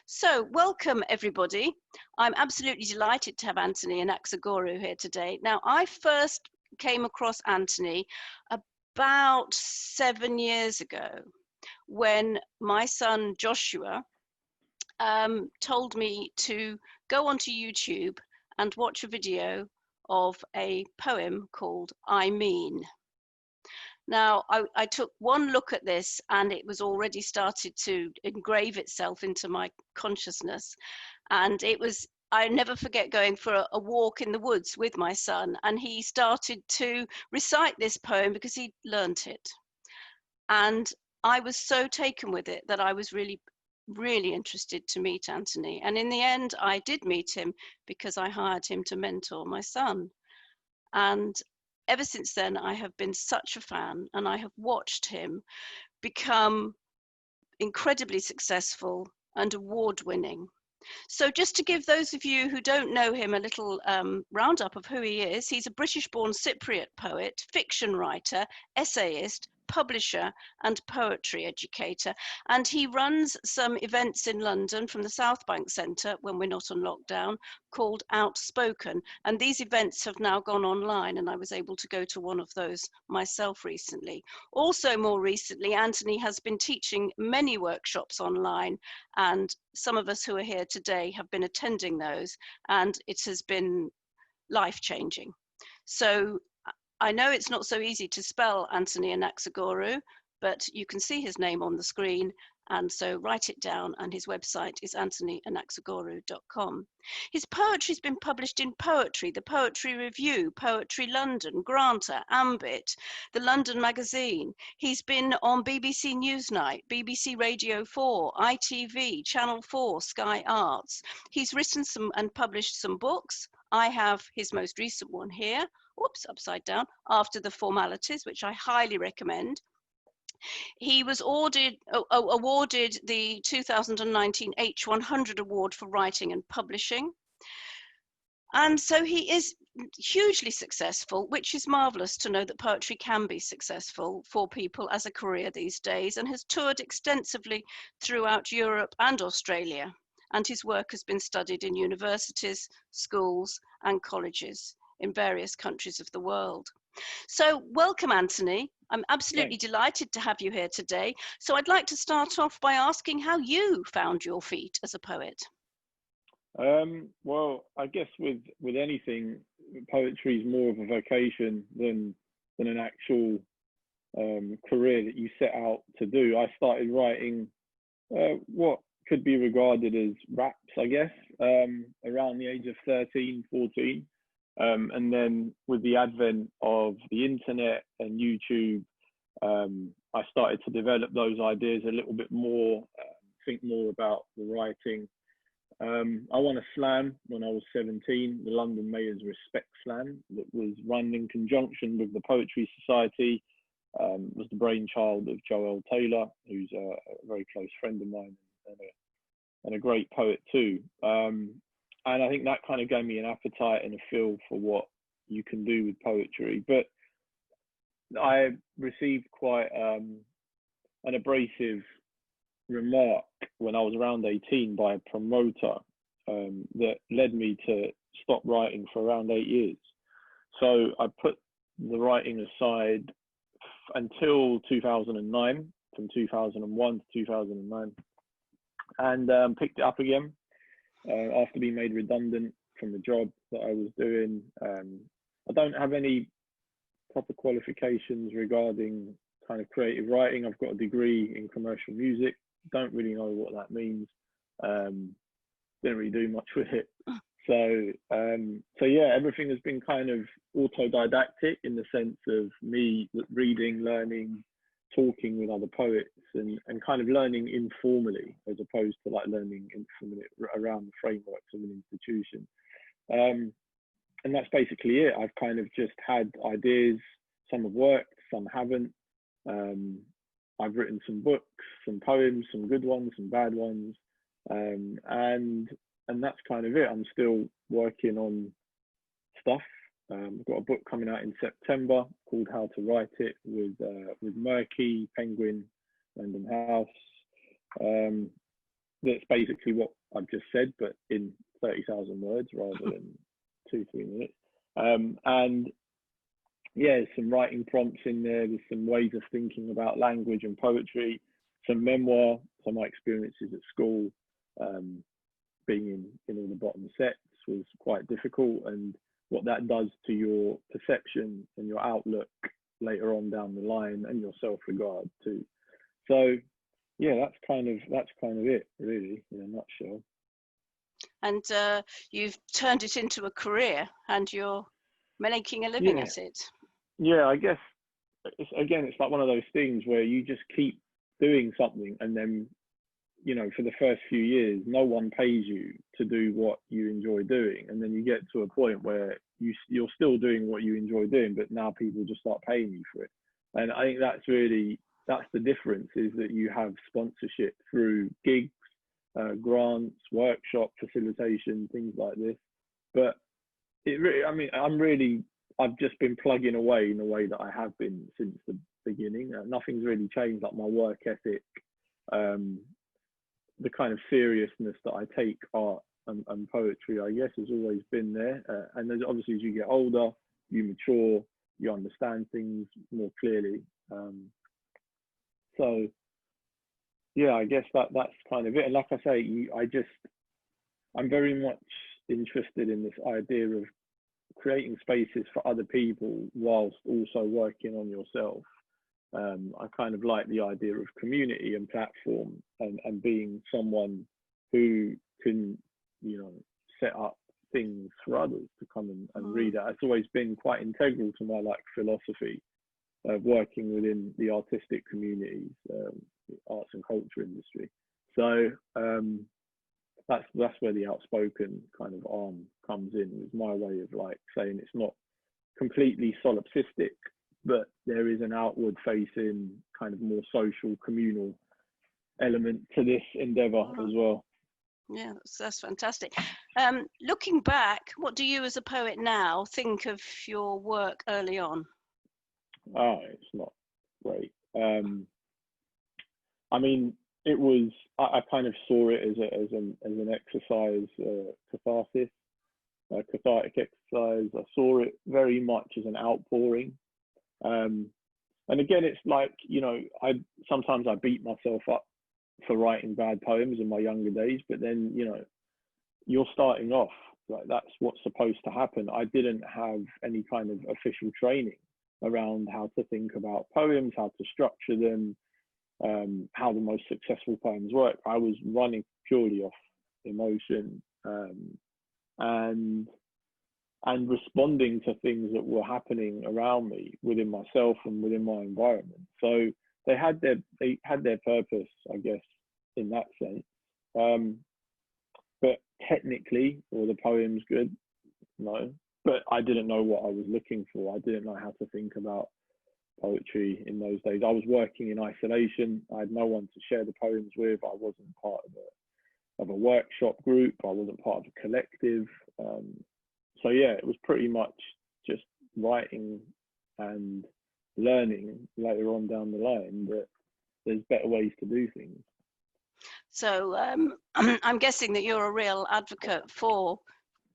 So, welcome everybody. I'm absolutely delighted to have Anthony Anaxagorou here today. Now, I first came across Anthony about 7 years ago when my son Joshua told me to go onto YouTube and watch a video of a poem called I Mean. Now, I took one look at this and it was already started to engrave itself into my consciousness. And I never forget going for a walk in the woods with my son, and he started to recite this poem because he learnt it. And I was so taken with it that I was really interested to meet Anthony. And in the end, I did meet him because I hired him to mentor my son. And ever since then, I have been such a fan, and I have watched him become incredibly successful and award-winning. So just to give those of you who don't know him a little roundup of who he is, he's a British-born Cypriot poet, fiction writer, essayist, publisher and poetry educator, and he runs some events in London from the South Bank Centre when we're not on lockdown called Outspoken, and these events have now gone online, and I was able to go to one of those myself recently. Also, more recently, Anthony has been teaching many workshops online, and some of us who are here today have been attending those, and it has been life-changing. So I know it's not so easy to spell Anthony Anaxagorou, but you can see his name on the screen, and so write it down, and his website is anthonyanaxagorou.com. His poetry's been published in Poetry, the Poetry Review, Poetry London, Granta, Ambit, the London Magazine. He's been on BBC Newsnight, BBC Radio 4, ITV, Channel 4, Sky Arts. He's written some and published some books. I have his most recent one here. Whoops, upside down, After the Formalities, which I highly recommend. He was awarded the 2019 H100 Award for Writing and Publishing. And so he is hugely successful, which is marvellous to know that poetry can be successful for people as a career these days, and has toured extensively throughout Europe and Australia. And his work has been studied in universities, schools and colleges in various countries of the world. So welcome, Anthony. I'm absolutely delighted to have you here today. So I'd like to start off by asking how you found your feet as a poet. Well, I guess with anything, poetry is more of a vocation than an actual career that you set out to do. I started writing what could be regarded as raps, I guess, around the age of 13, 14. And then with the advent of the internet and YouTube, I started to develop those ideas a little bit more, think more about the writing. I won a slam when I was 17, the London Mayor's Respect Slam, that was run in conjunction with the Poetry Society. Was the brainchild of Joel Taylor, who's a very close friend of mine and a great poet too. And I think that kind of gave me an appetite and a feel for what you can do with poetry. But I received quite an abrasive remark when I was around 18 by a promoter that led me to stop writing for around 8 years. So I put the writing aside until 2009, from 2001 to 2009, and picked it up again. After being made redundant from the job that I was doing. I don't have any proper qualifications regarding kind of creative writing. I've got a degree in commercial music. Don't really know what that means. Didn't really do much with it. So yeah, everything has been kind of autodidactic in the sense of me reading, learning, talking with other poets, and kind of learning informally as opposed to like learning informally around the frameworks of an institution. And that's basically it. I've kind of just had ideas. Some have worked, some haven't. I've written some books, some poems, some good ones, some bad ones, and that's kind of it. I'm still working on stuff. I've got a book coming out in September called How to Write It with Murky, Penguin, Random House. that's basically what I've just said, but in 30,000 words rather than 2-3 minutes. And yeah, there's some writing prompts in there. There's some ways of thinking about language and poetry, some memoir, some of my experiences at school. Being in all the bottom sets was quite difficult, and what that does to your perception and your outlook later on down the line, and your self-regard too. So yeah, that's kind of it really in a nutshell. And you've turned it into a career, and you're making a living at it. Yeah, I guess it's like one of those things where you just keep doing something, and then, you know, for the first few years, no one pays you to do what you enjoy doing. And then you get to a point where you're still doing what you enjoy doing, but now people just start paying you for it. And I think that's the difference, is that you have sponsorship through gigs, grants, workshop facilitation, things like this. But it really, I mean, I've just been plugging away in the way that I have been since the beginning. Nothing's really changed, like my work ethic, the kind of seriousness that I take art and poetry, I guess, has always been there. And there's, obviously, as you get older, you mature, you understand things more clearly. So yeah, I guess that's kind of it. And like I say, I'm very much interested in this idea of creating spaces for other people whilst also working on yourself. I kind of like the idea of community and platform, and being someone who can, you know, set up things for others to come and read it. It's always been quite integral to my philosophy of working within the artistic communities, arts and culture industry. So that's where the outspoken kind of arm comes in. It's my way of saying it's not completely solipsistic, but there is an outward facing kind of more social, communal element to this endeavor as well. Yeah, that's fantastic. Looking back, what do you as a poet now think of your work early on? Oh, it's not great. I mean, it was, I kind of saw it as an exercise, catharsis, a cathartic exercise. I saw it very much as an outpouring. And again, it's like, you know, sometimes I beat myself up for writing bad poems in my younger days, but then, you know, you're starting off, that's what's supposed to happen. I didn't have any kind of official training around how to think about poems, how to structure them, how the most successful poems work. I was running purely off emotion, and responding to things that were happening around me within myself and within my environment. So they had their purpose, I guess, in that sense. But technically, were the poems good? No. But I didn't know what I was looking for. I didn't know how to think about poetry in those days. I was working in isolation. I had no one to share the poems with. I wasn't part of a workshop group. I wasn't part of a collective. So yeah, it was pretty much just writing and learning later on down the line that there's better ways to do things. So I'm guessing that you're a real advocate for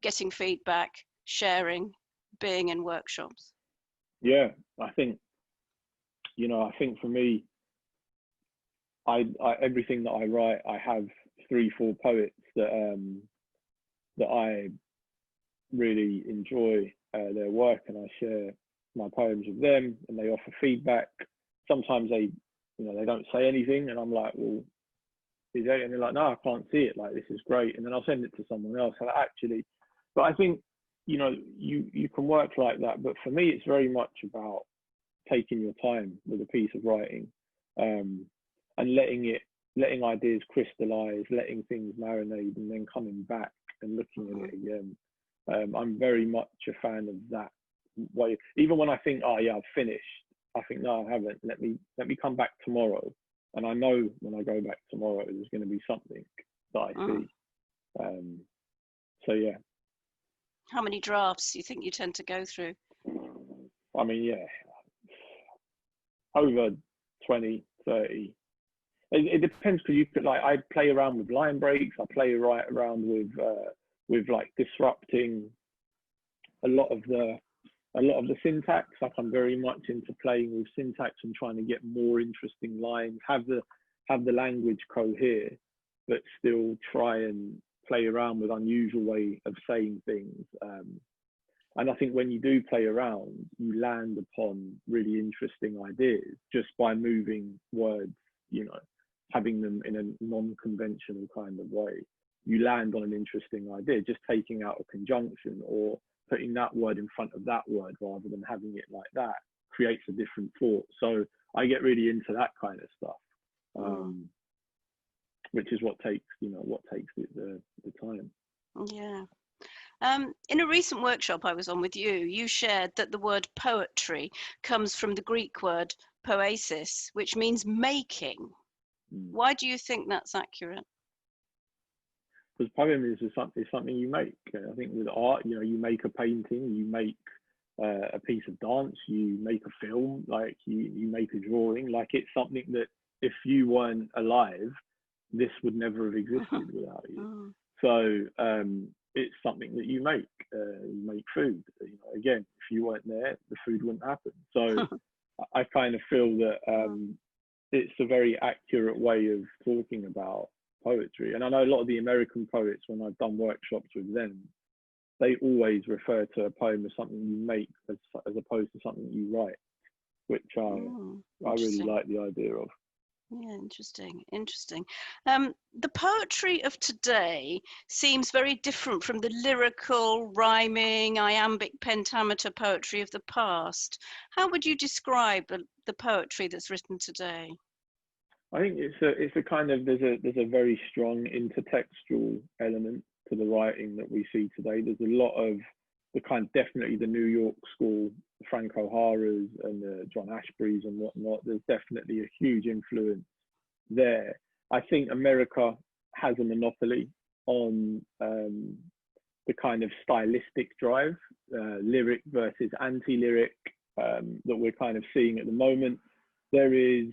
getting feedback, sharing, being in workshops. Yeah, I think for me, I everything that I write, I have 3-4 poets that I really enjoy their work, and I share my poems with them, and they offer feedback. Sometimes they don't say anything, and I'm like, well, is there? And they're like, no, I can't see it. Like, this is great. And then I'll send it to someone else. And actually, but I think, you know, you can work like that. But for me, it's very much about taking your time with a piece of writing, and letting ideas crystallize, letting things marinate, and then coming back and looking at it again. I'm very much a fan of that way. Even when I think, oh yeah, I've finished, I think, no, I haven't. Let me come back tomorrow. And I know when I go back tomorrow, there's going to be something that I see. So yeah. How many drafts do you think you tend to go through? I mean, yeah, over 20, 30. it depends, because you could, like, I play around with line breaks. I play around with like disrupting a lot of the syntax. Like, I'm very much into playing with syntax and trying to get more interesting lines, have the language cohere, but still try and play around with unusual way of saying things. And I think when you do play around, you land upon really interesting ideas just by moving words, you know, having them in a non-conventional kind of way. You land on an interesting idea, just taking out a conjunction or putting that word in front of that word rather than having it like that creates a different thought. So I get really into that kind of stuff, which is what takes the time. Yeah. In a recent workshop I was on with you, you shared that the word poetry comes from the Greek word poesis, which means making. Why do you think that's accurate? Because poem is something you make. I think with art, you know, you make a painting, you make a piece of dance, you make a film, like you make a drawing. Like, it's something that if you weren't alive, this would never have existed without you. So it's something that you make. You make food. You know, again, if you weren't there, the food wouldn't happen. So I kind of feel that it's a very accurate way of talking about poetry. And I know a lot of the American poets, when I've done workshops with them, they always refer to a poem as something you make as opposed to something you write, which I really like the idea of. Yeah, interesting. The poetry of today seems very different from the lyrical, rhyming, iambic, pentameter poetry of the past. How would you describe the poetry that's written today? I think it's a kind of, there's a very strong intertextual element to the writing that we see today. There's a lot of definitely the New York school, Frank O'Hara's and the John Ashbery's and whatnot. There's definitely a huge influence there. I think America has a monopoly on the kind of stylistic drive, lyric versus anti-lyric, that we're kind of seeing at the moment. There is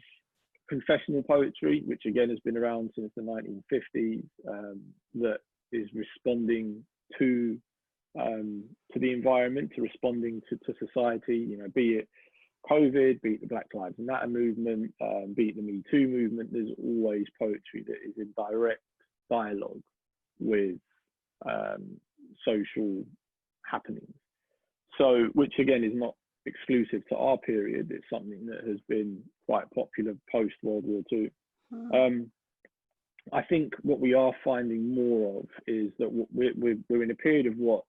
confessional poetry, which again has been around since the 1950s, that is responding to the environment, responding to society, you know, be it COVID, be it the Black Lives Matter movement, be it the Me Too movement. There's always poetry that is in direct dialogue with social happenings. So, which again is not exclusive to our period. It's something that has been quite popular post World War II. I think what we are finding more of is that we're in a period of what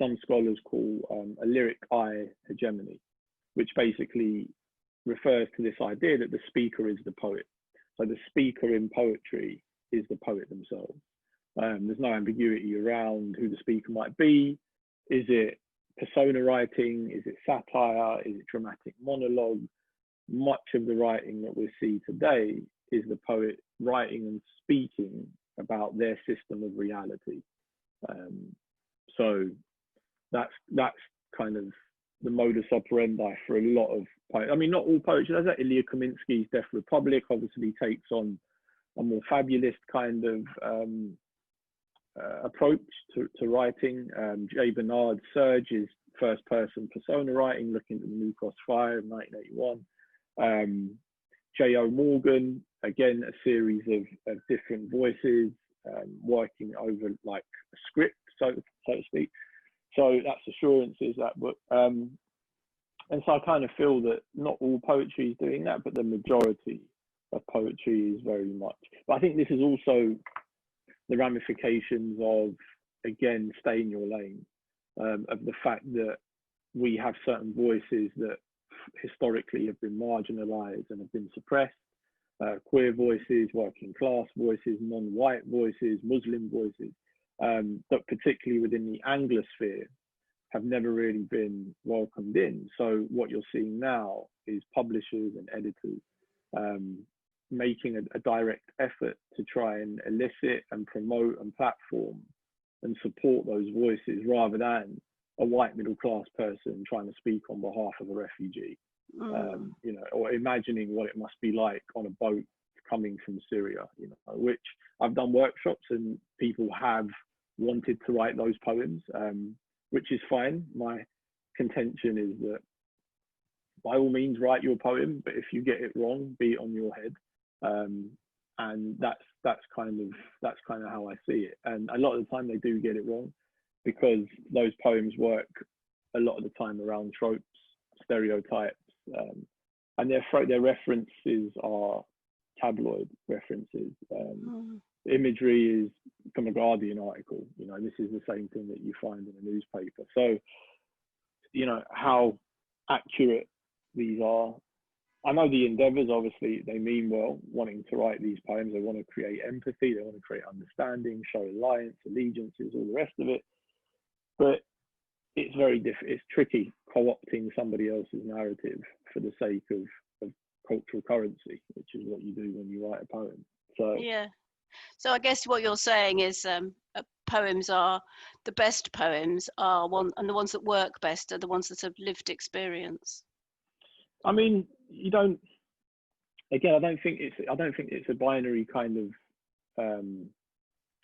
some scholars call a lyric I hegemony, which basically refers to this idea that the speaker is the poet. So the speaker in poetry is the poet themselves. There's no ambiguity around who the speaker might be. Is it persona writing? Is it satire? Is it dramatic monologue? Much of the writing that we see today is the poet writing and speaking about their system of reality. So that's kind of the modus operandi for a lot of poets. I mean, not all poetry. There's that Ilya Kaminsky's Death Republic obviously takes on a more fabulist kind of approach to writing. J. Bernard's Surge is first person persona writing, looking at the New Cross Fire of 1981. J.O. Morgan, again, a series of different voices working over like a script, so to speak. So that's Assurances, that book. And so I kind of feel that not all poetry is doing that, but the majority of poetry is very much. But I think this is also the ramifications of, again, stay in your lane, of the fact that we have certain voices that historically have been marginalized and have been suppressed. Queer voices, working class voices, non-white voices, Muslim voices, that particularly within the Anglosphere have never really been welcomed in. So what you're seeing now is publishers and editors making a direct effort to try and elicit and promote and platform and support those voices, rather than a white middle class person trying to speak on behalf of a refugee. You know, or imagining what it must be like on a boat coming from Syria, you know, which I've done workshops and people have wanted to write those poems, which is fine. My contention is that by all means write your poem, but if you get it wrong, be it on your head. And that's kind of how I see it. And a lot of the time they do get it wrong, because those poems work a lot of the time around tropes, stereotypes, and their references are tabloid references. Imagery is from a Guardian article. You know, this is the same thing that you find in a newspaper. So, you know, how accurate these are. I know the endeavors, obviously, they mean well, wanting to write these poems. They want to create empathy, they want to create understanding, show alliance, allegiances, all the rest of it. But it's very it's tricky co-opting somebody else's narrative for the sake of cultural currency, which is what you do when you write a poem. So yeah. So I guess what you're saying is poems are the best poems are and the ones that work best are the ones that have lived experience. I mean, you don't. Again, I don't think it's a binary kind of.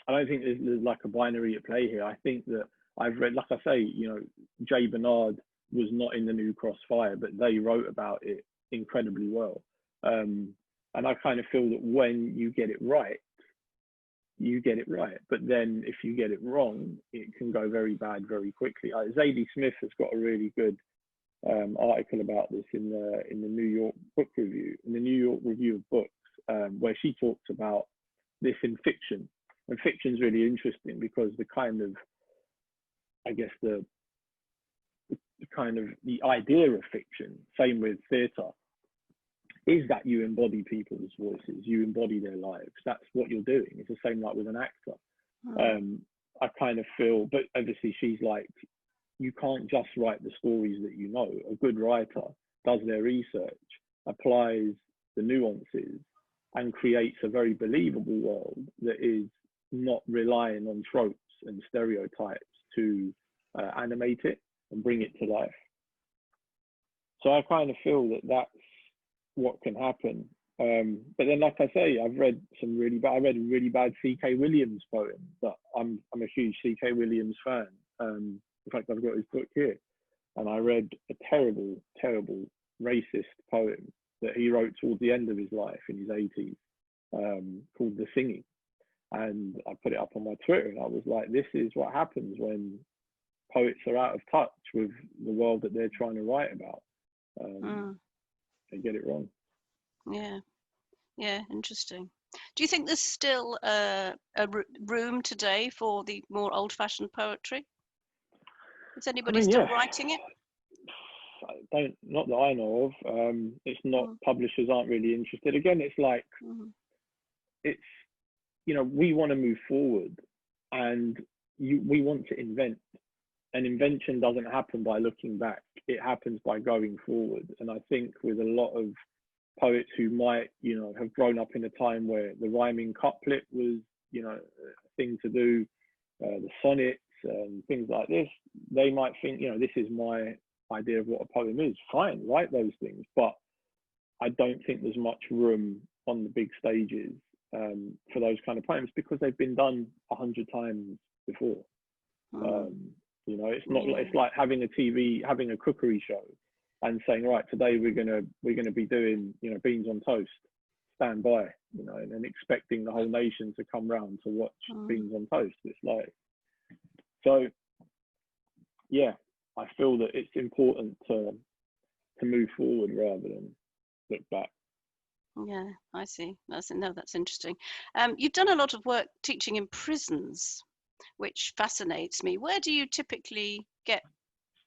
I don't think there's like a binary at play here. I think that I've read, like I say, you know, J. Bernard was not in the New Crossfire, but they wrote about it incredibly well. And I kind of feel that when you get it right, you get it right. But then if you get it wrong, it can go very bad very quickly. Zadie Smith has got a really good article about this in the New York Book Review, in the New York Review of Books, where she talks about this in fiction. And fiction's really interesting because the kind of, I guess, the kind of the idea of fiction, same with theatre, is that you embody people's voices, you embody their lives. That's what you're doing. It's the same like with an actor. I kind of feel, but obviously she's like, you can't just write the stories that you know. A good writer does their research, applies the nuances, and creates a very believable world that is not relying on tropes and stereotypes to animate it and bring it to life. So I kind of feel that that's what can happen. But then, like I say, I've read some really bad. I read a really bad C.K. Williams poem. But I'm a huge C.K. Williams fan. In fact, I've got his book here, and I read a terrible, terrible racist poem that he wrote towards the end of his life in his 80s, called "The Singing." And I put it up on my Twitter, and I was like, "This is what happens when poets are out of touch with the world that they're trying to write about. They get it wrong." Yeah, interesting. Do you think there's still a room today for the more old-fashioned poetry? Is anybody still writing it? Not that I know of. It's not, publishers aren't really interested. Again, it's like, it's, you know, we want to move forward, and we want to invent. An invention doesn't happen by looking back. It happens by going forward. And I think with a lot of poets who might, you know, have grown up in a time where the rhyming couplet was, you know, a thing to do, the sonnets and things like this, they might think, you know, this is my idea of what a poem is. Fine, write those things. But I don't think there's much room on the big stages for those kind of poems, because they've been done 100 times before. You know, it's not. It's like having a cookery show, and saying, right, today we're gonna be doing, you know, beans on toast. Stand by, you know, and then expecting the whole nation to come round to watch beans on toast. It's like, so, yeah, I feel that it's important to move forward rather than look back. Yeah, I see. That's interesting. You've done a lot of work teaching in prisons, which fascinates me. Where do you typically get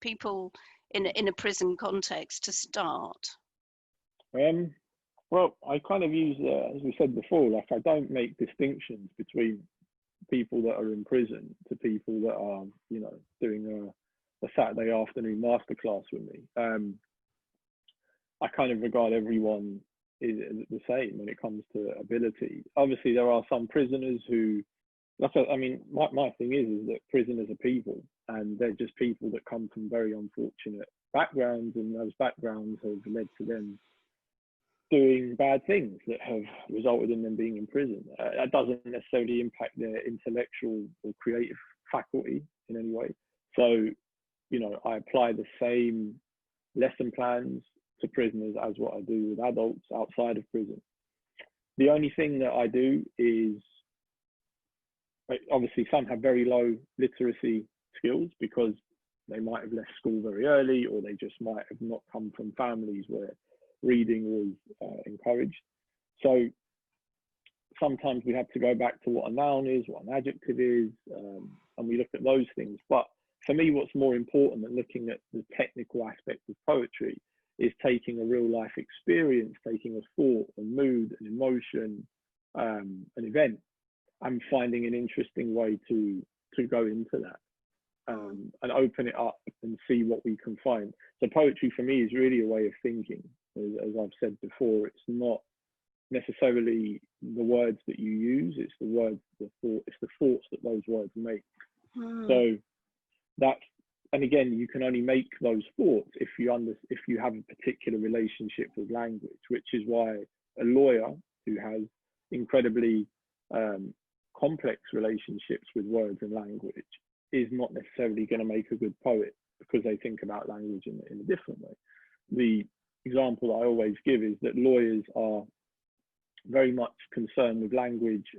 people in a prison context to start? Well, I kind of use, as we said before, like I don't make distinctions between people that are in prison to people that are, you know, doing a Saturday afternoon masterclass with me. I kind of regard everyone is the same when it comes to ability. Obviously, there are some prisoners who, I mean, my thing is that prisoners are people, and they're just people that come from very unfortunate backgrounds, and those backgrounds have led to them doing bad things that have resulted in them being in prison. That doesn't necessarily impact their intellectual or creative faculty in any way. So, you know, I apply the same lesson plans to prisoners as what I do with adults outside of prison. The only thing that I do is, obviously some have very low literacy skills because they might have left school very early, or they just might have not come from families where reading was encouraged. So sometimes we have to go back to what a noun is, what an adjective is, and we look at those things. But for me, what's more important than looking at the technical aspect of poetry is taking a real life experience, taking a thought, a mood, an emotion, an event, and finding an interesting way to go into that. And open it up and see what we can find. So poetry for me is really a way of thinking. As I've said before, it's not necessarily the words that you use, it's the words, it's the thoughts that those words make. So that's, and again, you can only make those thoughts if you have a particular relationship with language, which is why a lawyer who has incredibly complex relationships with words and language is not necessarily going to make a good poet, because they think about language in a different way. The example I always give is that lawyers are very much concerned with language,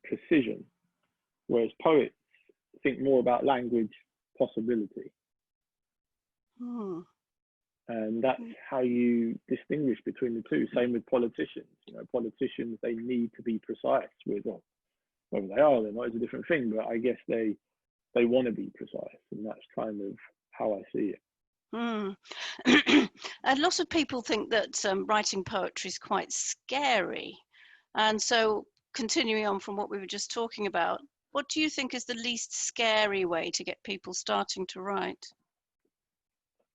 precision, whereas poets think more about language possibility. And that's how you distinguish between the two. Same with politicians. You know, politicians, they need to be precise with, well, whether they are or they're not is a different thing, but I guess they want to be precise, and that's kind of how I see it. A lot of people think that writing poetry is quite scary. And so continuing on from what we were just talking about, what do you think is the least scary way to get people starting to write?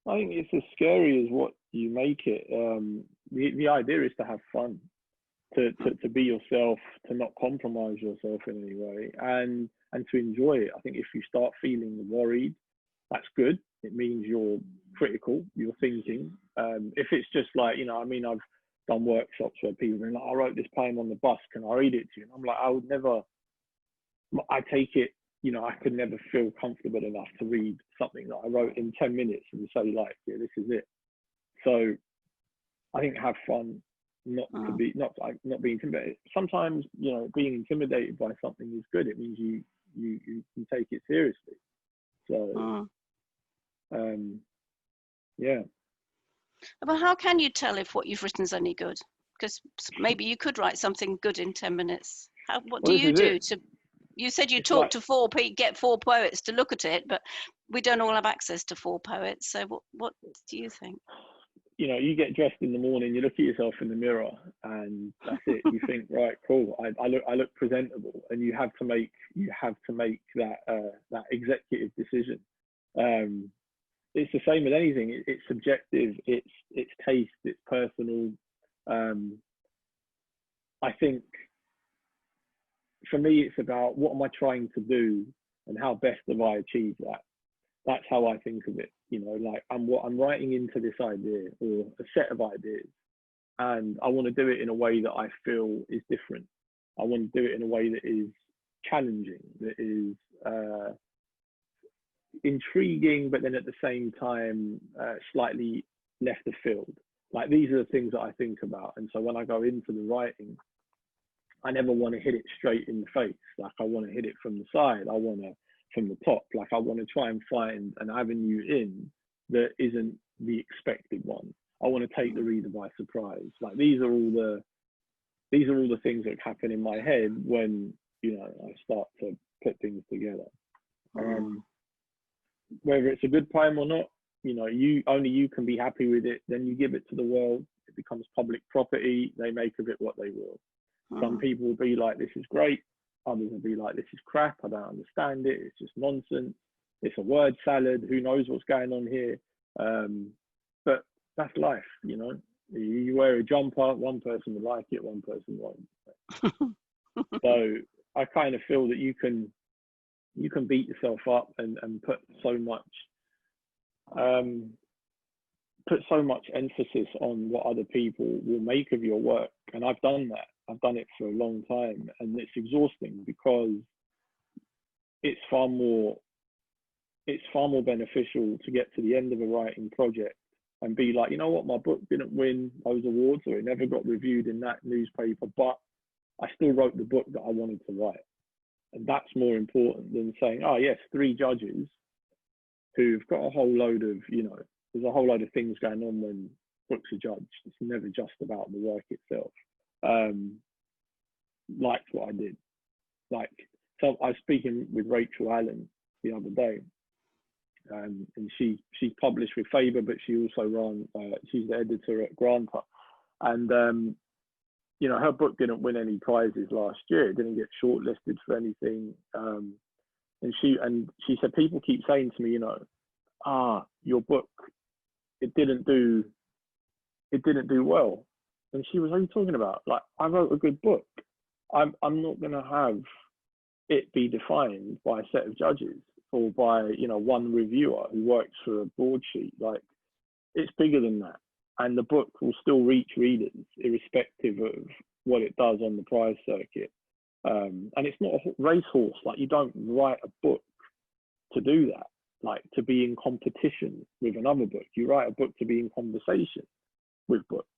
I think it's as scary as what you make it. The idea is to have fun, to be yourself, to not compromise yourself in any way, and to enjoy it. I think if you start feeling worried, that's good. It means you're critical, you're thinking. If it's just like, you know, I mean, I've done workshops where people are like, I wrote this poem on the bus, can I read it to you? And I'm like, I would never, I take it, you know, I could never feel comfortable enough to read something that I wrote in 10 minutes and say like, yeah, this is it. So I think have fun, not be intimidated. Sometimes, you know, being intimidated by something is good. It means you take it seriously. So yeah. But how can you tell if what you've written is any good? Because maybe you could write something good in 10 minutes. What do you do to? You said you talk to get four poets to look at it, but we don't all have access to four poets. So what do you think? You know, you get dressed in the morning, you look at yourself in the mirror, and that's it. You think, right, cool. I look presentable, and you have to make that executive decision. It's the same with anything. It's subjective. It's taste. It's personal. I think for me, it's about what am I trying to do and how best have I achieved that. That's how I think of it. You know, like I'm writing into this idea or a set of ideas, and I want to do it in a way that I feel is different. I want to do it in a way that is challenging, that is intriguing, but then at the same time slightly left of field. Like these are the things that I think about, and so when I go into the writing, I never want to hit it straight in the face. Like I want to hit it from the side. I want to from the top. Like I want to try and find an avenue in that isn't the expected one. I want to take the reader by surprise. Like these are all the things that happen in my head when, you know, I start to put things together. Whether it's a good poem or not, you know, only you can be happy with it. Then you give it to the world. It becomes public property. They make of it what they will. Some people will be like, this is great. Others will be like, this is crap. I don't understand it. It's just nonsense. It's a word salad. Who knows what's going on here? But that's life, you know. You wear a jumper, one person will like it, one person won't. So I kind of feel that you can beat yourself up and put so much put so much emphasis on what other people will make of your work. And I've done that. I've done it for a long time, and it's exhausting because it's far more beneficial to get to the end of a writing project and be like, you know what, my book didn't win those awards, or it never got reviewed in that newspaper, but I still wrote the book that I wanted to write. And that's more important than saying, oh yes, 3 judges who've got a whole load of, there's a whole load of things going on when books are judged. It's never just about the work itself. Liked what I did. So I was speaking with Rachel Allen the other day, and she's published with Faber, but she also she's the editor at Granta, and her book didn't win any prizes last year. It didn't get shortlisted for anything. And she said, people keep saying to me, your book, it didn't do well. And she was, what are you talking about? Like, I wrote a good book. I'm not going to have it be defined by a set of judges or by, one reviewer who works for a broadsheet. Like, it's bigger than that. And the book will still reach readers irrespective of what it does on the prize circuit. And it's not a racehorse. Like, you don't write a book to do that, like to be in competition with another book. You write a book to be in conversation with books.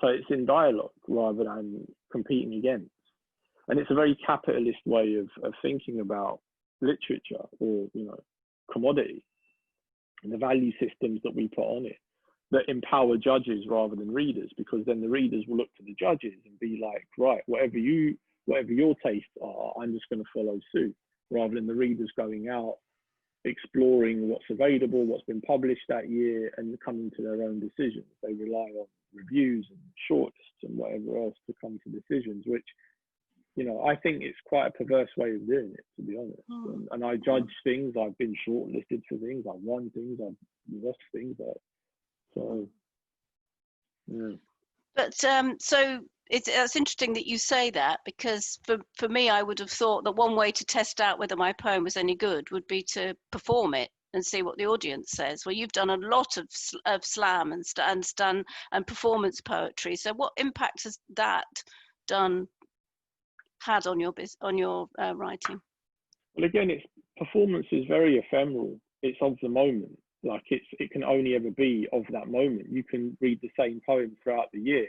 So it's in dialogue rather than competing against. And it's a very capitalist way of thinking about literature, or, commodity, and the value systems that we put on it that empower judges rather than readers, because then the readers will look to the judges and be like, right, whatever your tastes are, I'm just going to follow suit, rather than the readers going out, exploring what's available, what's been published that year, and coming to their own decisions. They rely on reviews and shortlists and whatever else to come to decisions, which, I think it's quite a perverse way of doing it, to be honest. And I judge things. I've been shortlisted for things. I've won things. I've lost things. So, yeah. But so it's interesting that you say that, because for me, I would have thought that one way to test out whether my poem was any good would be to perform it and see what the audience says. Well, you've done a lot of slam and performance poetry. So what impact has that had on your writing? Well, again, performance is very ephemeral. It's of the moment. Like, it can only ever be of that moment. You can read the same poem throughout the year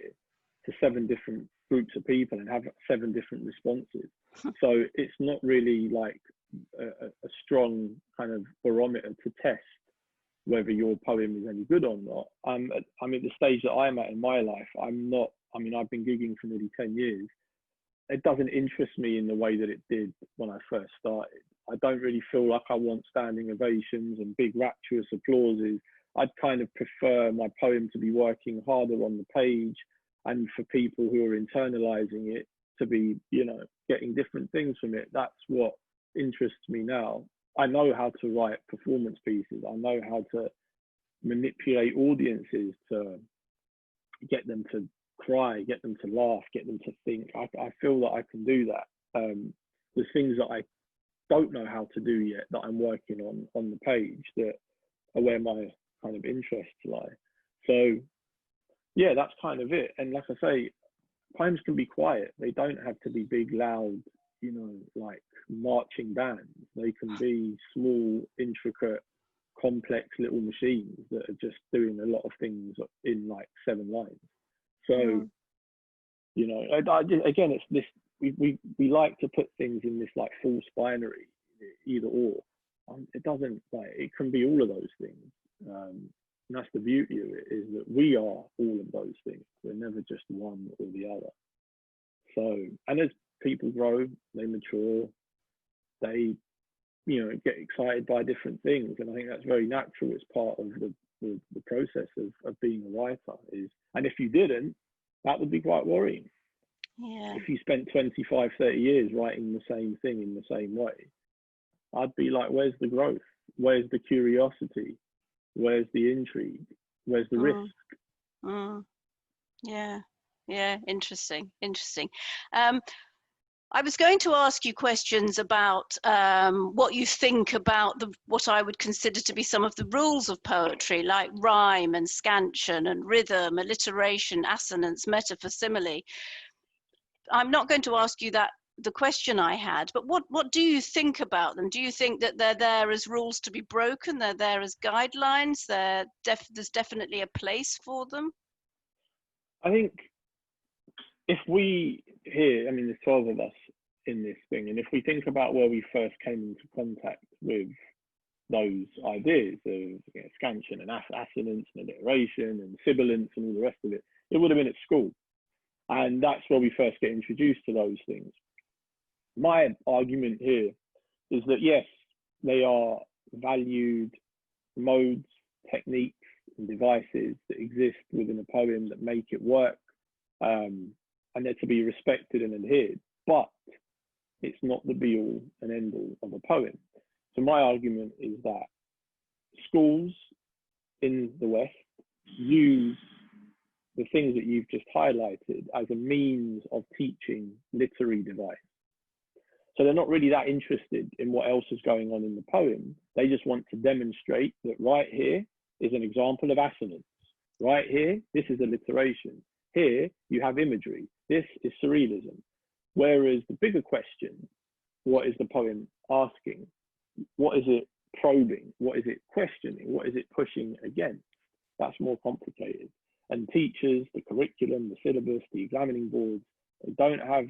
to 7 different groups of people and have 7 different responses. So it's not really like a strong kind of barometer to test whether your poem is any good or not. I'm at the stage that I'm at in my life. I've been gigging for nearly 10 years. It doesn't interest me in the way that it did when I first started. I don't really feel like I want standing ovations and big rapturous applauses. I'd kind of prefer my poem to be working harder on the page, and for people who are internalizing it to be, getting different things from it. That's what interests me now. I know how to write performance pieces. I know how to manipulate audiences to get them to cry, get them to laugh, get them to think. I feel that I can do that. There's things that I don't know how to do yet that I'm working on the page that are where my kind of interests lie. So yeah, that's kind of it. And like I say, poems can be quiet. They don't have to be big, loud, like marching bands. They can be small, intricate, complex little machines that are just doing a lot of things in like 7 lines. So, again, it's this, we like to put things in this like false binary, either or. It doesn't, like, it can be all of those things. And that's the beauty of it, is that we are all of those things. We're never just one or the other. So, and as people grow, they mature, they, get excited by different things. And I think that's very natural. It's part of the process of being a writer is, and if you didn't, that would be quite worrying. Yeah. If you spent 25, 30 years writing the same thing in the same way, I'd be like, where's the growth? Where's the curiosity? Where's the intrigue? Where's the risk? Yeah, interesting. I was going to ask you questions about what you think about what I would consider to be some of the rules of poetry, like rhyme and scansion and rhythm, alliteration, assonance, metaphor, simile. I'm not going to ask you the question I had, but what do you think about them? Do you think that they're there as rules to be broken? They're there as guidelines? There's definitely a place for them? I think if we here, I mean, there's 12 of us in this thing, and if we think about where we first came into contact with those ideas of scansion and assonance and alliteration and sibilance and all the rest of it, it would have been at school. And that's where we first get introduced to those things. My argument here is that, yes, they are valued modes, techniques, and devices that exist within a poem that make it work, and they're to be respected and adhered, but it's not the be all and end all of a poem. So my argument is that schools in the West use the things that you've just highlighted as a means of teaching literary device. So they're not really that interested in what else is going on in the poem. They just want to demonstrate that right here is an example of assonance. Right here, this is alliteration. Here, you have imagery. This is surrealism. Whereas the bigger question, what is the poem asking? What is it probing? What is it questioning? What is it pushing against? That's more complicated. And teachers, the curriculum, the syllabus, the examining boards, they don't have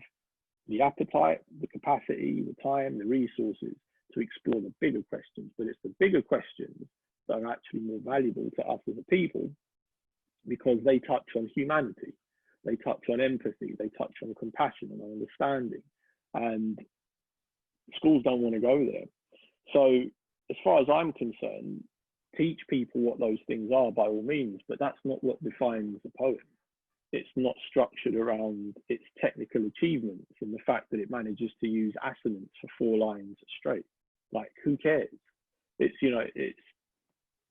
the appetite, the capacity, the time, the resources to explore the bigger questions. But it's the bigger questions that are actually more valuable to us as a people, because they touch on humanity, they touch on empathy, they touch on compassion and understanding. And schools don't want to go there. So as far as I'm concerned, teach people what those things are by all means, but that's not what defines a poem. It's not structured around its technical achievements and the fact that it manages to use assonance for 4 lines straight. Like, who cares? It's, you know, it's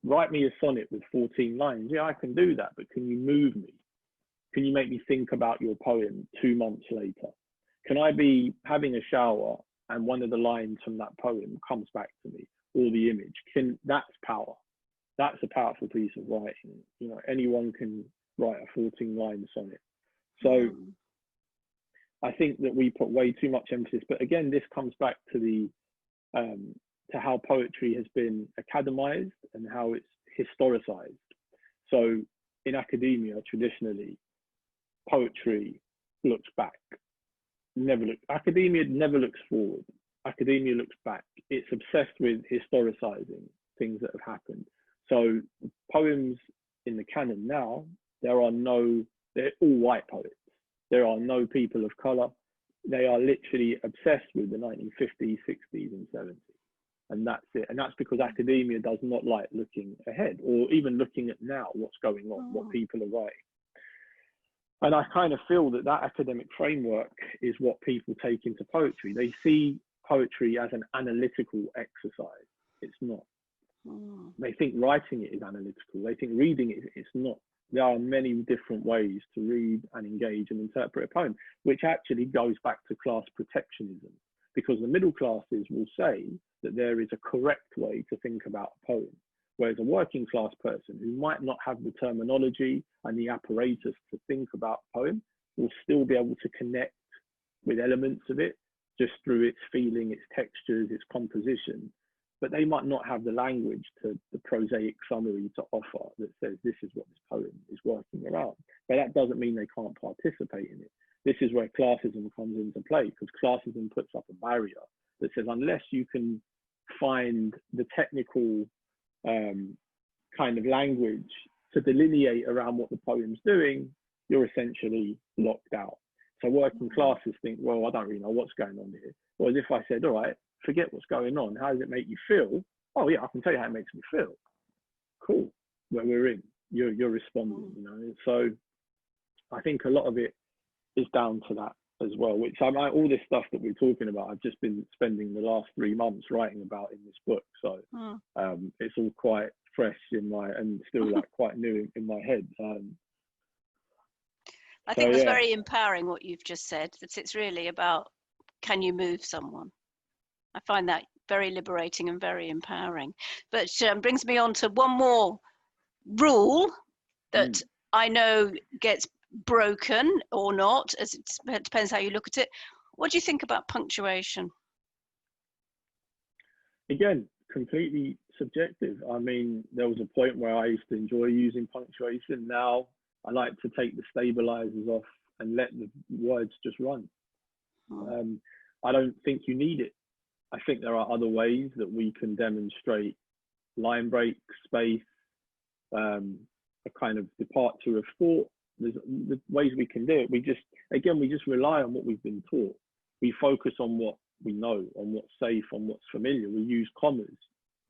write me a sonnet with 14 lines. Yeah, I can do that, but can you move me? Can you make me think about your poem 2 months later? Can I be having a shower and one of the lines from that poem comes back to me, or the image? That's power. That's a powerful piece of writing. You know, anyone can write a 14-line sonnet. So I think that we put way too much emphasis, but again, this comes back to the to how poetry has been academized and how it's historicized. So in academia, traditionally, poetry looks back. Academia never looks forward. Academia looks back. It's obsessed with historicizing things that have happened. So poems in the canon now, they're all white poets. There are no people of color. They are literally obsessed with the 1950s, 60s, and 70s. And that's it. And that's because academia does not like looking ahead or even looking at now what's going on, what people are writing. And I kind of feel that that academic framework is what people take into poetry. They see poetry as an analytical exercise. It's not. They think writing it is analytical. They think reading it, it's not. There are many different ways to read and engage and interpret a poem, which actually goes back to class protectionism, because the middle classes will say that there is a correct way to think about a poem, whereas a working class person who might not have the terminology and the apparatus to think about a poem will still be able to connect with elements of it just through its feeling, its textures, its composition. But they might not have the language to the prosaic summary to offer that says this is what this poem is working around. But that doesn't mean they can't participate in it. This is where classism comes into play, because classism puts up a barrier that says unless you can find the technical kind of language to delineate around what the poem's doing, you're essentially locked out. So working classes think, well, I don't really know what's going on here. Whereas if I said, all right, forget what's going on, how does it make you feel? Oh yeah, I can tell you how it makes me feel. Cool, where we're in, you're responding, you know. So I think a lot of it is down to that as well, which all this stuff that we're talking about, I've just been spending the last 3 months writing about in this book. So it's all quite fresh and still like quite new in my head. I think it's very empowering what you've just said. It's really about can you move someone? I find that very liberating and very empowering. But brings me on to one more rule that I know gets broken or not, as it depends how you look at it. What do you think about punctuation? Again, completely subjective. I mean, there was a point where I used to enjoy using punctuation. Now I like to take the stabilizers off and let the words just run. I don't think you need it. I think there are other ways that we can demonstrate line break, space, a kind of departure of thought. There's ways we can do it. We just rely on what we've been taught. We focus on what we know, on what's safe, on what's familiar. We use commas.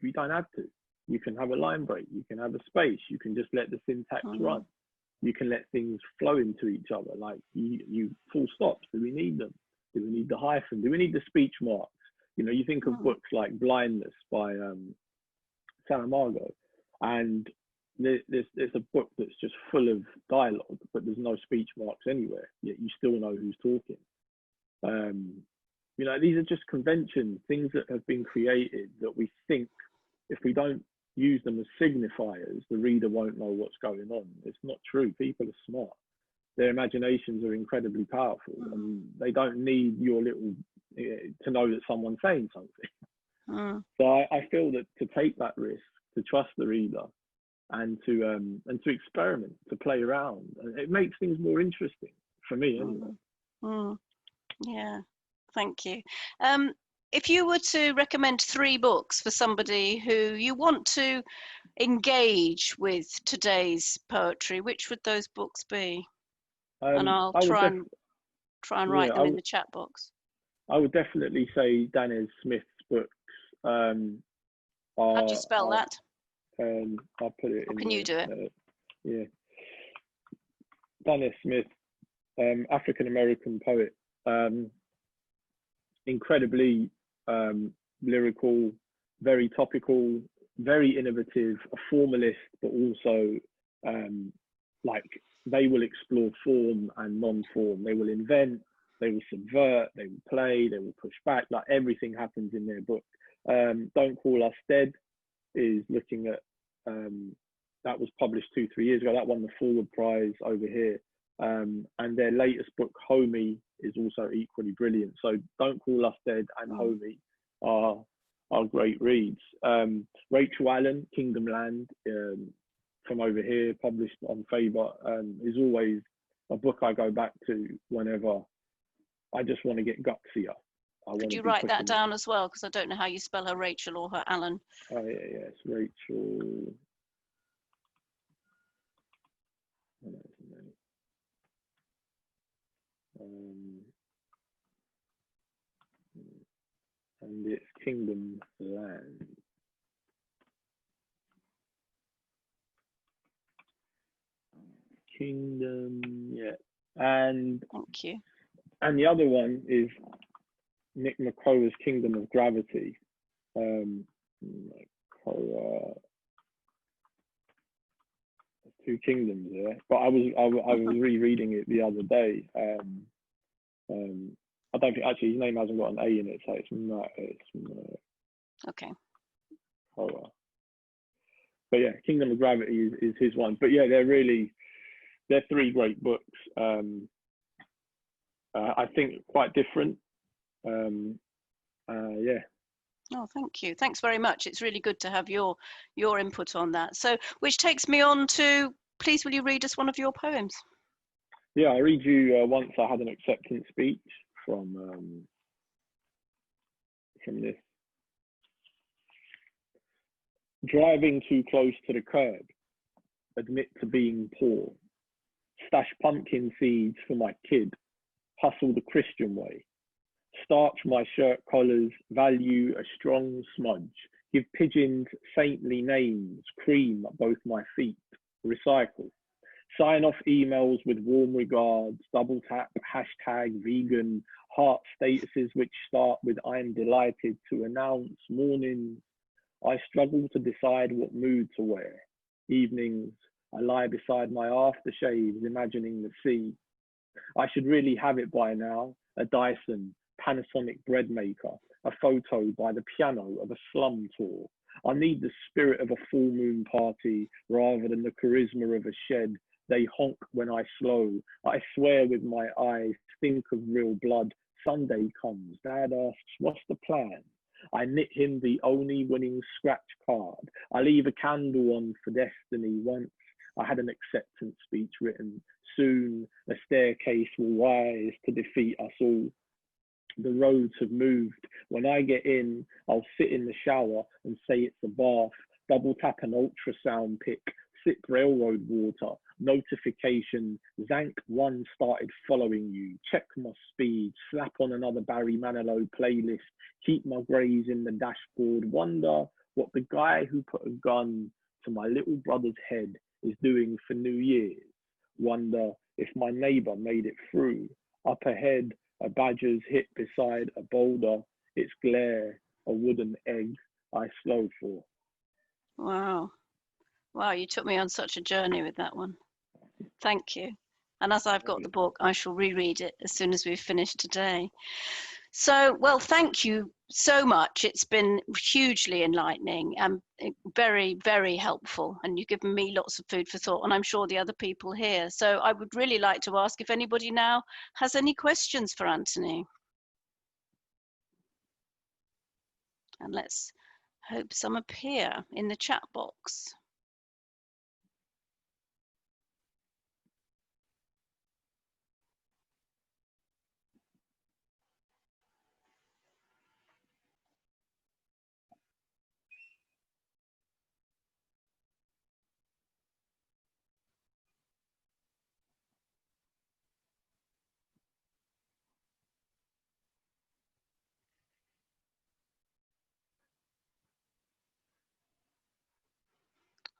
We don't have to. You can have a line break. You can have a space. You can just let the syntax run. You can let things flow into each other. Like you full stops. Do we need them? Do we need the hyphen? Do we need the speech marks? You know, you think of books like Blindness by Saramago, and there's a book that's just full of dialogue, but there's no speech marks anywhere, yet you still know who's talking. You know, these are just conventions, things that have been created that we think if we don't use them as signifiers, the reader won't know what's going on. It's not true. People are smart. Their imaginations are incredibly powerful, and they don't need your little to know that someone's saying something. So I feel that to take that risk, to trust the reader, and to experiment, to play around, it makes things more interesting for me anyway. Yeah, thank you. If you were to recommend 3 books for somebody who you want to engage with today's poetry, which would those books be? And I'll try and write them in the chat box. I would definitely say Dunn Smith's books. How do you spell that? I'll put it. Or can you do it? Yeah. Dunn Smith, African American poet, incredibly lyrical, very topical, very innovative, a formalist, but also like they will explore form and non-form. They will invent, they will subvert, they will play, they will push back. Like everything happens in their book. Don't Call Us Dead is looking at, that was published 2-3 years ago. That won the Forward Prize over here. And their latest book, Homie, is also equally brilliant. So Don't Call Us Dead and Homie are great reads. Rachel Allen, Kingdom Land, from over here, published on Faber, is always a book I go back to whenever I just want to get gutsier. Could you write that down as well? Because I don't know how you spell her Rachel or her Allen. Oh yeah, it's Rachel. And it's Kingdom Land. Kingdom, yeah. And thank you. And the other one is Nick McCullough's Kingdom of Gravity. Two kingdoms there, but I was rereading it the other day. I don't think actually his name hasn't got an A in it, so it's okay. But yeah, Kingdom of Gravity is his one. But yeah, they're 3 great books. I think quite different. Yeah. Oh, thank you. Thanks very much. It's really good to have your input on that. So, which takes me on to, please, will you read us one of your poems? Yeah, I read you Once I Had an Acceptance Speech from this. Driving too close to the curb, admit to being poor, stash pumpkin seeds for my kid, hustle the Christian way, starch my shirt collars, value a strong smudge, give pigeons saintly names, cream both my feet, recycle, sign off emails with warm regards, double tap, hashtag vegan, heart statuses which start with I'm delighted to announce, mornings, I struggle to decide what mood to wear, evenings, I lie beside my aftershaves imagining the sea. I should really have it by now, a Dyson, Panasonic bread maker, a photo by the piano of a slum tour. I need the spirit of a full moon party rather than the charisma of a shed. They honk when I slow. I swear with my eyes, think of real blood. Sunday comes. Dad asks, what's the plan? I knit him the only winning scratch card. I leave a candle on for destiny. Once I had an acceptance speech written. Soon a staircase will rise to defeat us all. The roads have moved. When I get in, I'll sit in the shower and say it's a bath. Double tap an ultrasound pic. Sip railroad water. Notification. Zank 1 started following you. Check my speed. Slap on another Barry Manilow playlist. Keep my grays in the dashboard. Wonder what the guy who put a gun to my little brother's head is doing for New Year's. Wonder if my neighbor made it through. Up ahead, a badger's hit beside a boulder. Its glare, a wooden egg I slow for. Wow. Wow, you took me on such a journey with that one. Thank you. And as I've got the book, I shall reread it as soon as we've finished today. So, well, thank you so much. It's been hugely enlightening and very, very helpful. And you've given me lots of food for thought, and I'm sure the other people here. So I would really like to ask if anybody now has any questions for Anthony. And let's hope some appear in the chat box.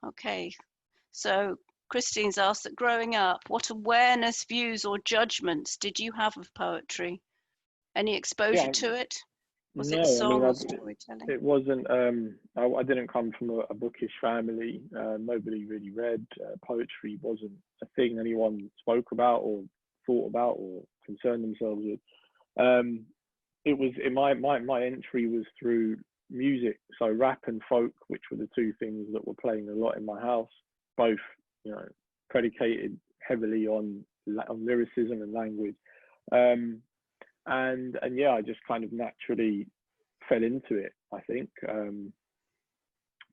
Okay, so Christine's asked that growing up, what awareness, views or judgments did you have of poetry? Any exposure to it? Was it song or storytelling? It wasn't, I didn't come from a bookish family. Nobody really read. Poetry wasn't a thing anyone spoke about or thought about or concerned themselves with. It was, my entry was through music. So rap and folk, which were the two things that were playing a lot in my house, both, you know, predicated heavily on lyricism and language. And yeah, I just kind of naturally fell into it, I think.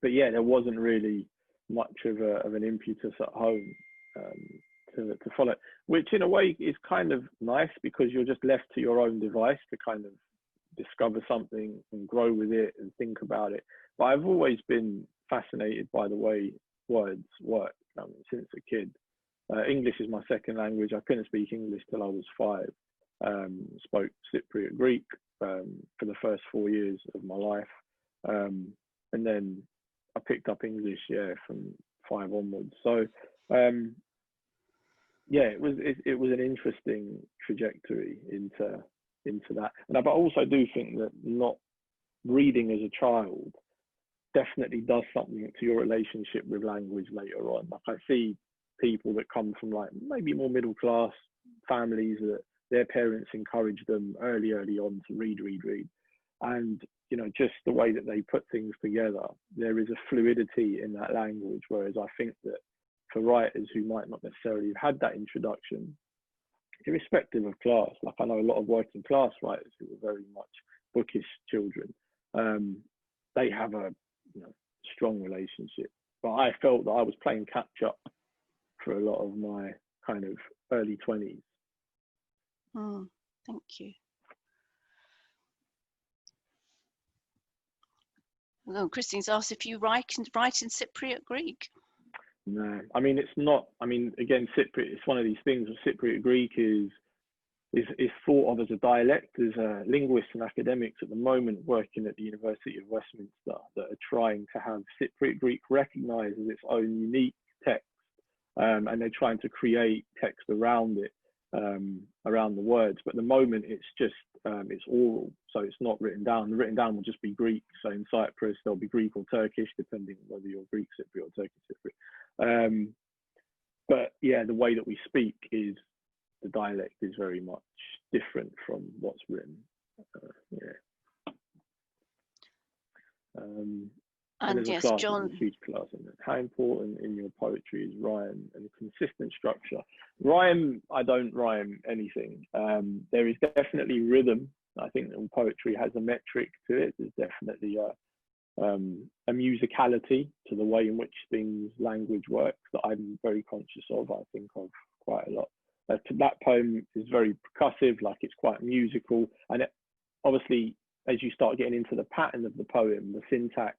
But yeah, there wasn't really much of an impetus at home to follow, which in a way is kind of nice because you're just left to your own device to kind of discover something and grow with it and think about it. But I've always been fascinated by the way words work since a kid. English is my second language. I couldn't speak English till I was 5. Spoke Cypriot Greek for the first 4 years of my life, and then I picked up English, from 5 onwards. So yeah, it was an interesting trajectory into that. And but I also do think that not reading as a child definitely does something to your relationship with language later on. Like I see people that come from like maybe more middle class families that their parents encourage them early on to read. And, you know, just the way that they put things together, there is a fluidity in that language. Whereas I think that for writers who might not necessarily have had that introduction, irrespective of class, like I know a lot of working class writers who were very much bookish children, they have a strong relationship. But I felt that I was playing catch up for a lot of my kind of early 20s. Thank you. Well, Christine's asked if you write in Cypriot Greek. No, I mean, it's not. I mean, again, Cypriot, it's one of these things. Cypriot Greek is thought of as a dialect. There's linguists and academics at the moment working at the University of Westminster that are trying to have Cypriot Greek recognised as its own unique text, and they're trying to create text around it, around the words. But at the moment, it's just it's oral, so it's not written down. The written down will just be Greek. So in Cyprus, there'll be Greek or Turkish, depending on whether you're Greek Cypriot or Turkish Cypriot. But yeah, the way that we speak is, the dialect is very much different from what's written. And And there's a yes, class, there's a John. huge class in it. How important in your poetry is rhyme and consistent structure? Rhyme, I don't rhyme anything. There is definitely rhythm. I think that poetry has a metric to it. There's definitely a musicality to the way in which language works that I'm very conscious of. I think of quite a lot. That poem is very percussive, like it's quite musical. And it, obviously, as you start getting into the pattern of the poem, the syntax,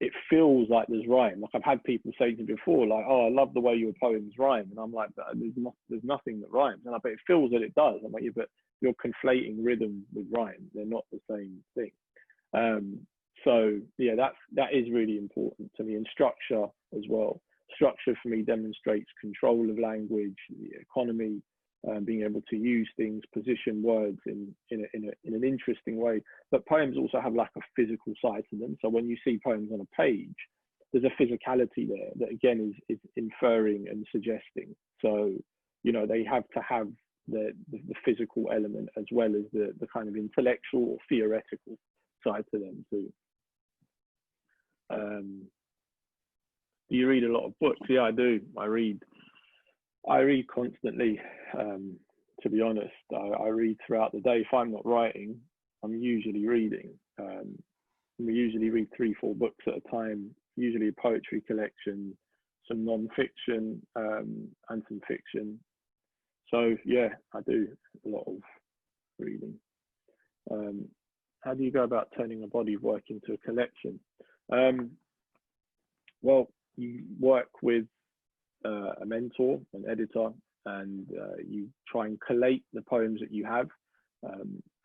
it feels like there's rhyme. Like I've had people say to me before, like, "Oh, I love the way your poems rhyme," and I'm like, "There's nothing that rhymes." And I bet it feels that it does. I'm like, "Yeah, but you're conflating rhythm with rhyme. They're not the same thing." So yeah, that is really important to me, and structure as well. Structure for me demonstrates control of language, the economy, being able to use things, position words in an interesting way. But poems also have like a physical side to them. So when you see poems on a page, there's a physicality there that again is inferring and suggesting. So, you know, they have to have the physical element as well as the kind of intellectual or theoretical side to them too. Do you read a lot of books? Yeah, I do. I read constantly. To be honest, I read throughout the day. If I'm not writing, I'm usually reading. We usually read 3-4 books at a time, usually a poetry collection, some non-fiction, and some fiction. So yeah, I do a lot of reading. How do you go about turning a body of work into a collection? Well, you work with a mentor, an editor, and you try and collate the poems that you have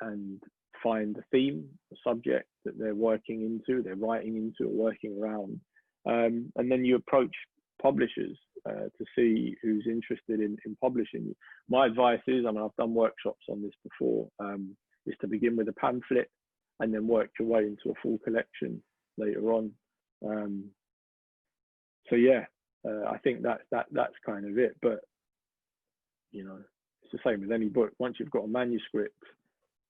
and find the theme, the subject that they're working into, they're writing into or working around. And then you approach publishers to see who's interested in publishing you. My advice is, I mean, I've done workshops on this before, is to begin with a pamphlet and then work your way into a full collection later on. So yeah, I think that's kind of it. But you know, it's the same with any book. Once you've got a manuscript,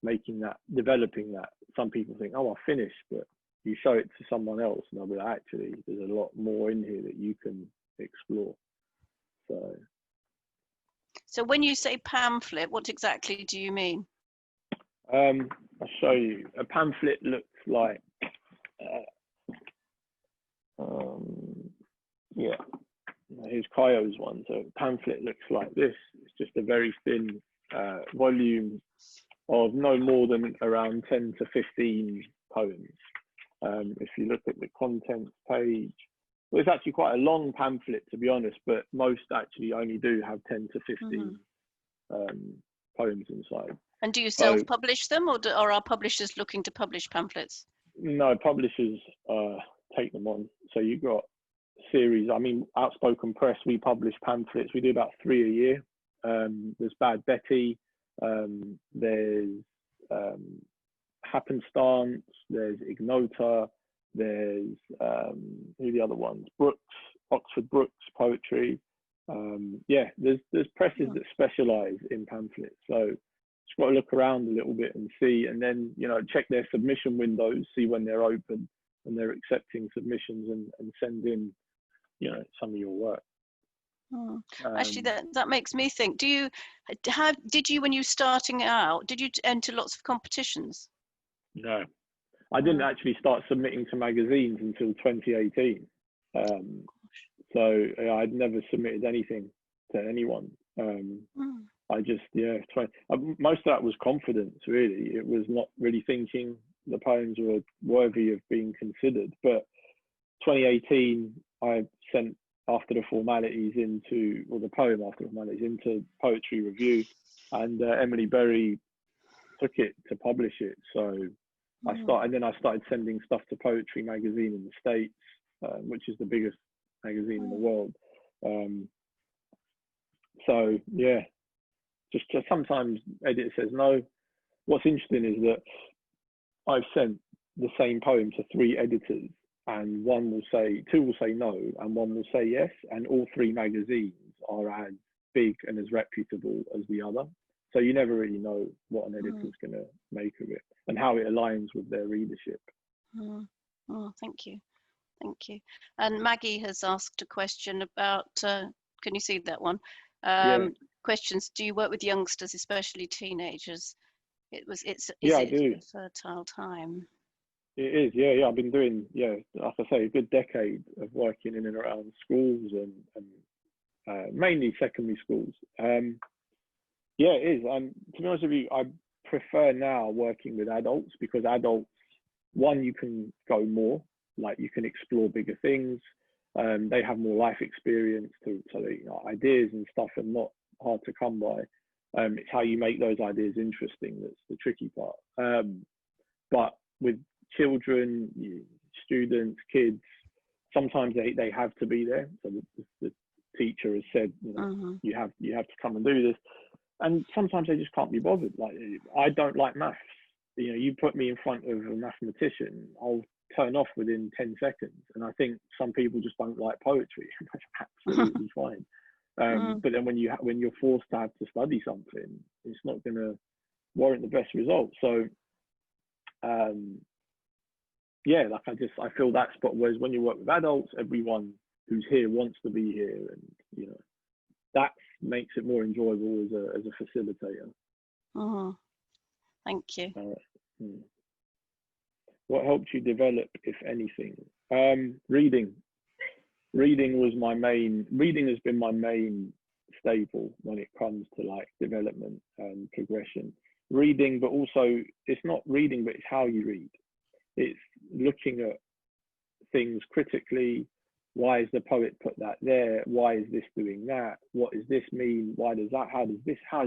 making that, developing that, some people think, oh, I'll finish, but you show it to someone else and they'll be like, actually, there's a lot more in here that you can explore. So when you say pamphlet, what exactly do you mean? I'll show you. A pamphlet looks like, yeah, here's Kayo's one. So pamphlet looks like this. It's just a very thin volume of no more than around 10 to 15 poems. If you look at the contents page, well, it's actually quite a long pamphlet, to be honest, but most actually only do have 10 to 15 poems inside. And do you self-publish them, or are publishers looking to publish pamphlets? No, publishers take them on. So you've got series. I mean, Outspoken Press, we publish pamphlets. We do about 3 a year. There's Bad Betty. There's Happenstance. There's Ignota. There's who are the other ones? Brooks, Oxford Brooks Poetry. Yeah, there's presses that specialise in pamphlets. So just got to look around a little bit and see, and then, you know, check their submission windows, see when they're open and they're accepting submissions, and send in, you know, some of your work. Actually, that makes me think. Did you when you were starting out, did you enter lots of competitions? No, I didn't actually start submitting to magazines until 2018. So I'd never submitted anything to anyone. I just, most of that was confidence, really. It was not really thinking the poems were worthy of being considered. But 2018, I sent after the formalities into, or the poem after the formalities, into Poetry Review, and Emily Berry took it to publish it. So I started sending stuff to Poetry Magazine in the States, which is the biggest magazine in the world. So yeah, just sometimes editor says no. What's interesting is that I've sent the same poem to 3 editors, and 2 will say no, and 1 will say yes, and all 3 magazines are as big and as reputable as the other. So you never really know what an editor's going to make of it and how it aligns with their readership. Oh, thank you. Thank you. And Maggie has asked a question about, can you see that one? Yeah, Questions, do you work with youngsters, especially teenagers? Is yeah, I it do. a fertile time? It is, yeah. I've been doing, like I say, a good decade of working in and around schools and mainly secondary schools. Yeah, it is. To be honest with you, I prefer now working with adults because adults, one, you can go more, like you can explore bigger things. They have more life experience, so they, ideas and stuff are not hard to come by. It's how you make those ideas interesting that's the tricky part. But with children, students, kids, sometimes they have to be there. So the teacher has said, you have to come and do this, and sometimes they just can't be bothered. Like, I don't like maths. You put me in front of a mathematician, I'll turn off within 10 seconds. And I think some people just don't like poetry. That's absolutely fine. But then when you're forced to have to study something, it's not going to warrant the best results. So yeah, like I feel that spot. Whereas when you work with adults, everyone who's here wants to be here, and that makes it more enjoyable as a facilitator. Thank you. What helped you develop, if anything? Reading. Reading has been my main staple when it comes to like development and progression. Reading, but also it's not reading, but it's how you read. It's looking at things critically. Why is the poet put that there? Why is this doing that? What does this mean? Why does that? How is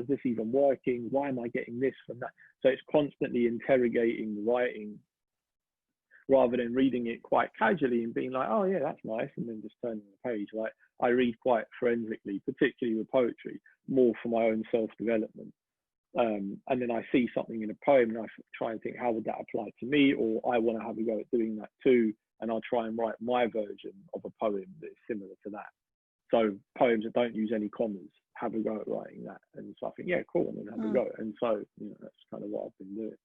this even working? Why am I getting this from that? So it's constantly interrogating the writing rather than reading it quite casually and being like, oh yeah, that's nice, and then just turning the page. Like, I read quite forensically, particularly with poetry, more for my own self-development. And then I see something in a poem and I try and think, how would that apply to me? Or I want to have a go at doing that too. And I'll try and write my version of a poem that is similar to that. So poems that don't use any commas, have a go at writing that. And so I think, yeah, cool, and then have a go. And so, that's kind of what I've been doing.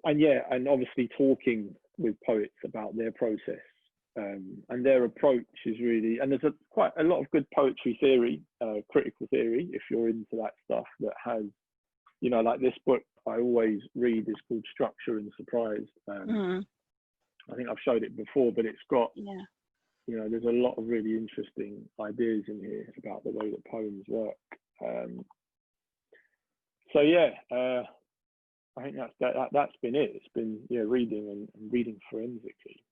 And yeah, and obviously talking with poets about their process. And their approach is really, and there's quite a lot of good poetry theory, critical theory, if you're into that stuff, that has, like this book I always read is called Structure and Surprise. I think I've showed it before, but it's got, there's a lot of really interesting ideas in here about the way that poems work. So yeah, I think that's been it. It's been reading and reading forensically.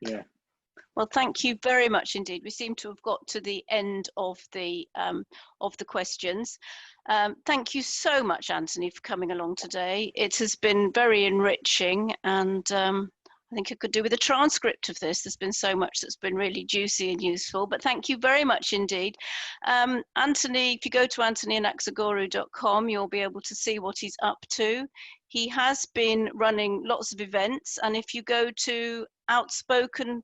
Yeah. Well, thank you very much indeed. We seem to have got to the end of the questions. Thank you so much, Anthony, for coming along today. It has been very enriching, and I think I could do with a transcript of this. There's been so much that's been really juicy and useful, but thank you very much indeed. Anthony, if you go to anthonyanaxagorou.com, you'll be able to see what he's up to. He has been running lots of events, and if you go to outspoken.com,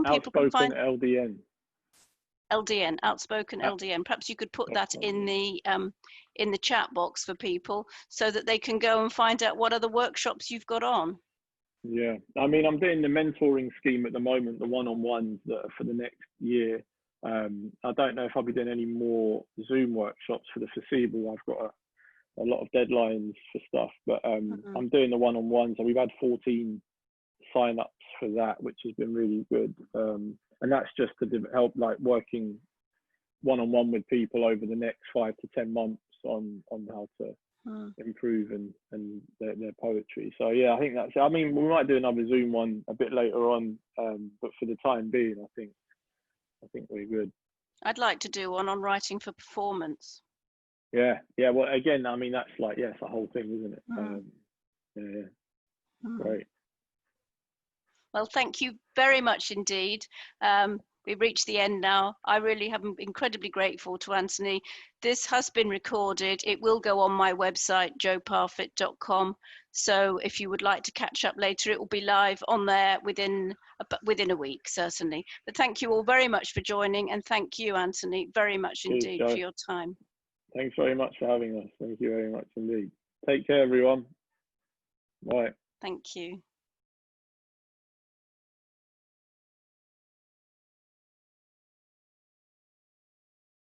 people can find LDN. Outspoken LDN. Perhaps you could put that in the chat box for people so that they can go and find out what other workshops you've got on. Yeah, I mean, I'm doing the mentoring scheme at the moment, the one-on-ones that are for the next year. I don't know if I'll be doing any more Zoom workshops for the foreseeable. I've got a lot of deadlines for stuff, but I'm doing the one-on-ones, and we've had 14 sign-ups for that, which has been really good. And that's just to help, like, working one-on-one with people over the next 5 to 10 months on how to improve and their poetry. So yeah, I think that's it. I mean, we might do another Zoom one a bit later on, but for the time being, I think we're good. I'd like to do one on writing for performance. Yeah. Well, again, I mean, that's like, it's the whole thing, isn't it? Great. Well, thank you very much indeed. We've reached the end now. I really am incredibly grateful to Anthony. This has been recorded. It will go on my website, joparfitt.com. So if you would like to catch up later, it will be live on there within a week, certainly. But thank you all very much for joining, and thank you, Anthony, very much indeed for your time. Thanks very much for having us. Thank you very much indeed. Take care, everyone. Bye. Thank you.